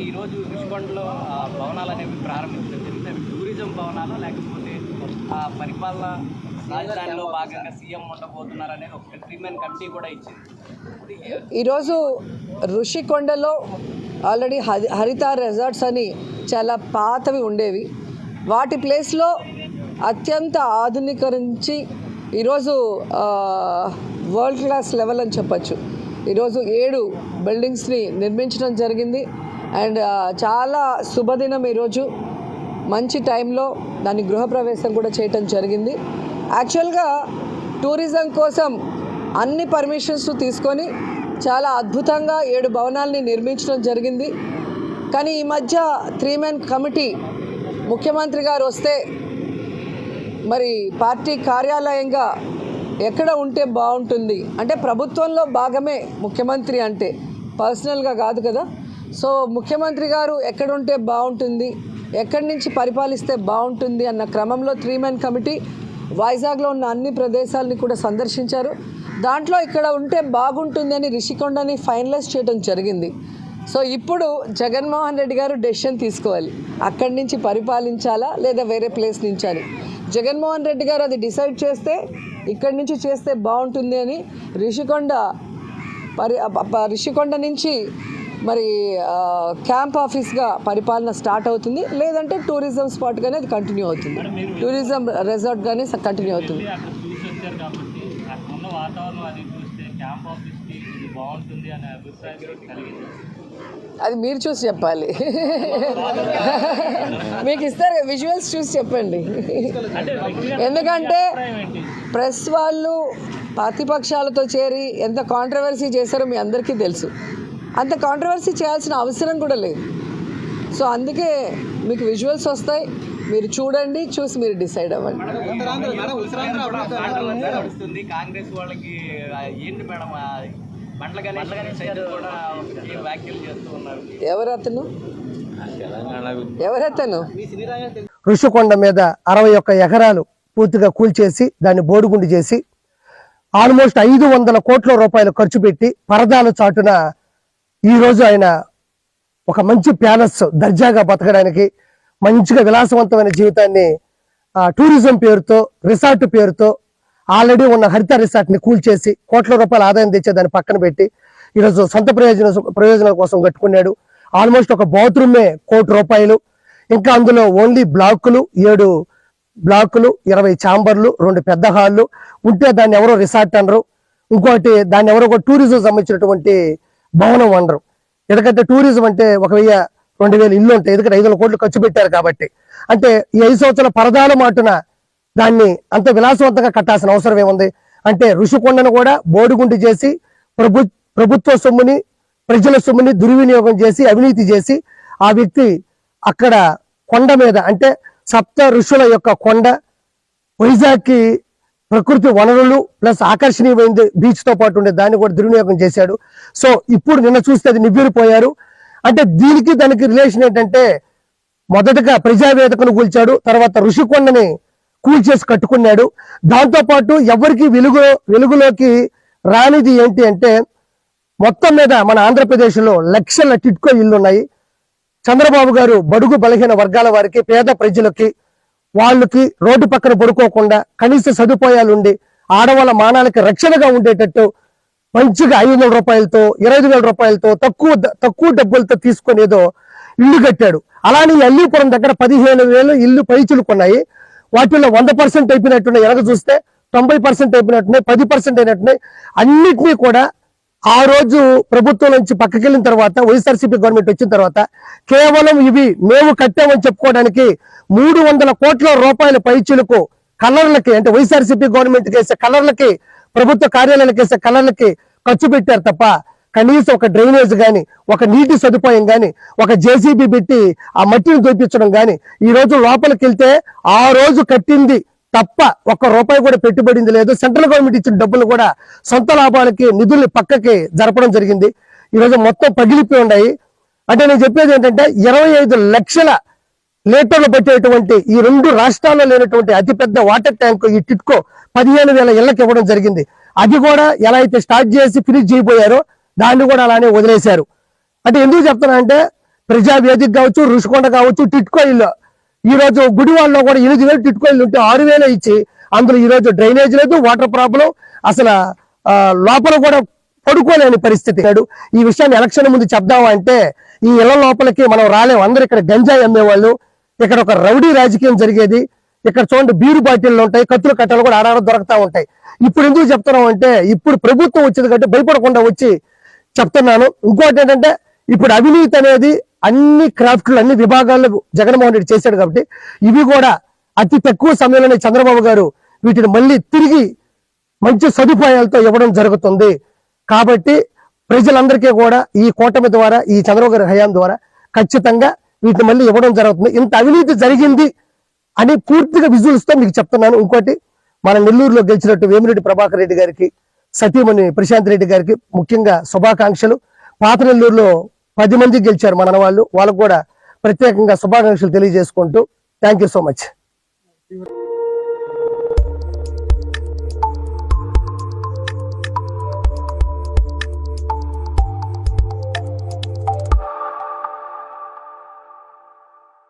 ఈ రోజు ఋషికొండలో భవనాలు అనేవి ప్రారంభించడం జరిగింది. అవి టూరిజం భవనాలు లేకపోతే పరిపాలన రాజధానిలో భాగంగా సీఎం ఉండబోతున్నారు అనేది ఒక 3 కమిటీ కూడా ఇచ్చింది. ఈరోజు ఋషికొండలో ఆల్రెడీ హరిత రిసార్ట్స్ అని చాలా పాతవి ఉండేవి. వాటి ప్లేస్లో అత్యంత ఆధునీకరించి ఈరోజు వరల్డ్ క్లాస్ లెవెల్ అని చెప్పచ్చు. ఈరోజు 7 బిల్డింగ్స్ని నిర్మించడం జరిగింది. అండ్ చాలా శుభదినం ఈరోజు. మంచి టైంలో దాని గృహప్రవేశం కూడా చేయటం జరిగింది. యాక్చువల్గా టూరిజం కోసం అన్ని పర్మిషన్స్ తీసుకొని చాలా అద్భుతంగా 7 భవనాల్ని నిర్మించడం జరిగింది. కానీ ఈ మధ్య 3 కమిటీ ముఖ్యమంత్రి గారు వస్తే మరి పార్టీ కార్యాలయంగా ఎక్కడ ఉంటే బాగుంటుంది అంటే ప్రభుత్వంలో భాగమే ముఖ్యమంత్రి అంటే, పర్సనల్గా కాదు కదా. సో ముఖ్యమంత్రి గారు ఎక్కడ ఉంటే బాగుంటుంది, ఎక్కడి నుంచి పరిపాలిస్తే బాగుంటుంది అన్న క్రమంలో 3 కమిటీ వైజాగ్లో ఉన్న అన్ని ప్రదేశాలని కూడా సందర్శించారు. దాంట్లో ఇక్కడ ఉంటే బాగుంటుంది అని రిషికొండని ఫైనలైజ్ చేయడం జరిగింది. సో ఇప్పుడు జగన్మోహన్ రెడ్డి గారు డెసిషన్ తీసుకోవాలి, అక్కడి నుంచి పరిపాలించాలా లేదా వేరే ప్లేస్ నుంచి అని. జగన్మోహన్ రెడ్డి గారు అది డిసైడ్ చేస్తే ఇక్కడి నుంచి చేస్తే బాగుంటుంది అని రిషికొండ నుంచి మరి క్యాంప్ ఆఫీస్గా పరిపాలన స్టార్ట్ అవుతుంది, లేదంటే టూరిజం స్పాట్గానే అది కంటిన్యూ అవుతుంది, టూరిజం రిసార్ట్గానే కంటిన్యూ అవుతుంది. అది మీరు చూసి చెప్పాలి. మీకు ఇస్తారు విజువల్స్ చూసి చెప్పండి. ఎందుకంటే ప్రెస్ వాళ్ళు ప్రతిపక్షాలతో చేరి ఎంత కాంట్రవర్సీ చేశారో మీ అందరికీ తెలుసు. అంత కాంట్రవర్సీ చేయాల్సిన అవసరం కూడా లేదు. సో అందుకే మీకు విజువల్స్ వస్తాయి, మీరు చూడండి, చూసి మీరు డిసైడ్ అవ్వండి. కాంగ్రెస్ వాళ్ళకి ఏంటి మేడం ఎవరతను ఋషికొండ మీద 61 ఎకరాలు పూర్తిగా కూల్చేసి దాన్ని బోడుగుండు చేసి ఆల్మోస్ట్ 500 కోట్ల రూపాయలు ఖర్చు పెట్టి పరదాల చాటున ఈరోజు ఆయన ఒక మంచి ప్యాలెస్ దర్జాగా బతకడానికి మంచిగా విలాసవంతమైన జీవితాన్ని టూరిజం పేరుతో రిసార్ట్ పేరుతో ఆల్రెడీ ఉన్న హరిత రిసార్ట్ని కూల్చేసి కోట్ల రూపాయల ఆదాయం తెచ్చేదాన్ని పక్కన పెట్టి ఈరోజు సొంత ప్రయోజనాల కోసం కట్టుకున్నాడు. ఆల్మోస్ట్ ఒక బాత్రూమే ₹1,00,00,000. ఇంకా అందులో ఓన్లీ బ్లాకులు 7 బ్లాకులు 20 ఛాంబర్లు 2 పెద్ద హాళ్ళు ఉంటే దాన్ని ఎవరో రిసార్ట్ అనరు, ఇంకోటి దాన్ని ఎవరో ఒక టూరిజం సంబంధించినటువంటి భవనం అనరు. ఎందుకంటే టూరిజం అంటే 1,000-2,000 ఇల్లు ఉంటాయి, ఎందుకంటే 500 కోట్లు ఖర్చు పెట్టారు కాబట్టి. అంటే ఈ 5 సంవత్సరాల పరదాల మాటున దాన్ని అంత విలాసవంతంగా కట్టాల్సిన అవసరం ఏముంది అంటే ఋషికొండను కూడా బోడిగుండు చేసి ప్రభుత్వ సొమ్ముని ప్రజల సొమ్ముని దుర్వినియోగం చేసి అవినీతి చేసి ఆ వ్యక్తి అక్కడ కొండ మీద అంటే సప్త ఋషుల యొక్క కొండ వైజాగ్కి ప్రకృతి వనరులు ప్లస్ ఆకర్షణీయమైంది బీచ్ తో పాటు ఉండే దాన్ని కూడా దుర్వినియోగం చేశాడు. సో ఇప్పుడు నిన్న చూస్తే అది నివ్వెరపోయారు. అంటే దీనికి దానికి రిలేషన్ ఏంటంటే మొదటగా ప్రజావేదికను కూల్చాడు, తర్వాత ఋషికొండని కూల్చేసి కట్టుకున్నాడు. దాంతోపాటు ఎవరికి వెలుగులోకి రానిది ఏంటి అంటే మొత్తం మీద మన ఆంధ్రప్రదేశ్లో లక్షల టిట్కో ఇల్లు ఉన్నాయి. చంద్రబాబు గారు బడుగు బలహీన వర్గాల వారికి పేద ప్రజలకి వాళ్ళకి రోడ్డు పక్కన పడుకోకుండా కనీస సదుపాయాలు ఉండి ఆడవాళ్ళ మానాలకి రక్షణగా ఉండేటట్టు మంచిగా 500 రూపాయలతో 25,000 రూపాయలతో తక్కువ డబ్బులతో తీసుకొని ఏదో ఇల్లు కట్టాడు. అలానే అల్లీపురం దగ్గర 15,000 ఇల్లు పైచులుకున్నాయి. వాటిల్లో 100% అయిపోయినట్టున్నాయి, ఎనక చూస్తే 90% అయిపోయినట్టున్నాయి, 10% అయినట్టున్నాయి. అన్నిటినీ కూడా ఆ రోజు ప్రభుత్వం నుంచి పక్కకెళ్ళిన తర్వాత వైఎస్ఆర్సీపీ గవర్నమెంట్ వచ్చిన తర్వాత కేవలం ఇవి మేము కట్టామని చెప్పుకోవడానికి 300 కోట్ల రూపాయల పైచులకు కలర్లకి అంటే వైఎస్ఆర్సీపీ గవర్నమెంట్ వేసే కలర్లకి ప్రభుత్వ కార్యాలయాలకు వేసే కలర్లకి ఖర్చు పెట్టారు తప్ప కనీసం ఒక డ్రైనేజ్ కానీ ఒక నీటి సదుపాయం కానీ ఒక జేసీబీ పెట్టి ఆ మట్టిని దొప్పించడం కానీ ఈ రోజు లోపలికి వెళ్తే ఆ రోజు కట్టింది తప్ప ₹1 కూడా పెట్టుబడింది లేదు. సెంట్రల్ గవర్నమెంట్ ఇచ్చిన డబ్బులు కూడా సొంత లాభాలకి నిధుల్ని పక్కకి జరపడం జరిగింది. ఈరోజు మొత్తం పగిలిపోయి ఉన్నాయి. అంటే నేను చెప్పేది ఏంటంటే 25 లక్షల లీటర్లు పట్టేటువంటి ఈ 2 రాష్ట్రాల్లో లేనటువంటి అతిపెద్ద వాటర్ ట్యాంక్ ఈ టిట్కో 15,000 ఇళ్లకు ఇవ్వడం జరిగింది. అది కూడా ఎలా అయితే స్టార్ట్ చేసి ఫినిష్ చేయబోయారో దాన్ని కూడా అలానే వదిలేశారు. అంటే ఎందుకు చెప్తున్నా అంటే ప్రజావేదిక కావచ్చు, ఋషికొండ కావచ్చు, టిట్కో ఇల్లు. ఈ రోజు గుడివాడలో కూడా 8,000 టిట్కో ఇల్లు ఉంటే 6,000 ఇచ్చి అందులో ఈ రోజు డ్రైనేజ్ లేదు, వాటర్ ప్రాబ్లం, అసలు లోపల కూడా పడుకోలేని పరిస్థితి. ఈ విషయాన్ని ఎలక్షన్ ముందు చెప్దామా అంటే ఈ ఇళ్ల లోపలికి మనం రాలేము. అందరూ ఇక్కడ గంజాయి అమ్మేవాళ్ళు, ఇక్కడ ఒక రౌడీ రాజకీయం జరిగేది. ఇక్కడ చూడండి బీరు బాటిల్లు ఉంటాయి, కత్తులు కట్టలు కూడా ఆడాడ దొరుకుతా ఉంటాయి. ఇప్పుడు ఎందుకు చెప్తున్నాం అంటే ఇప్పుడు ప్రభుత్వం వచ్చింది కాబట్టి భయపడకుండా వచ్చి చెప్తున్నాను. ఇంకోటి ఏంటంటే ఇప్పుడు అవినీతి అనేది అన్ని క్రాఫ్ట్లు అన్ని విభాగాలకు జగన్మోహన్ రెడ్డి చేశాడు కాబట్టి ఇవి కూడా అతి తక్కువ సమయంలోనే చంద్రబాబు గారు వీటిని మళ్ళీ తిరిగి మంచి సదుపాయాలతో ఇవ్వడం జరుగుతుంది. కాబట్టి ప్రజలందరికీ కూడా ఈ కూటమి ద్వారా, ఈ చంద్రబాబు గారి హయాం ద్వారా ఖచ్చితంగా వీటిని మళ్ళీ ఇవ్వడం జరుగుతుంది. ఇంత అవినీతి జరిగింది అని పూర్తిగా విజువల్స్ తో మీకు చెప్తున్నాను. ఇంకోటి మన నెల్లూరులో గెలిచినట్టు వేమిరెడ్డి ప్రభాకర్ రెడ్డి గారికి, సతీమణి ప్రశాంత్ రెడ్డి గారికి ముఖ్యంగా శుభాకాంక్షలు. పాత నెల్లూరులో 10 మంది గెలిచారు మన వాళ్ళు, వాళ్ళకు కూడా ప్రత్యేకంగా శుభాకాంక్షలు తెలియజేసుకుంటూ థ్యాంక్ యూ సో మచ్.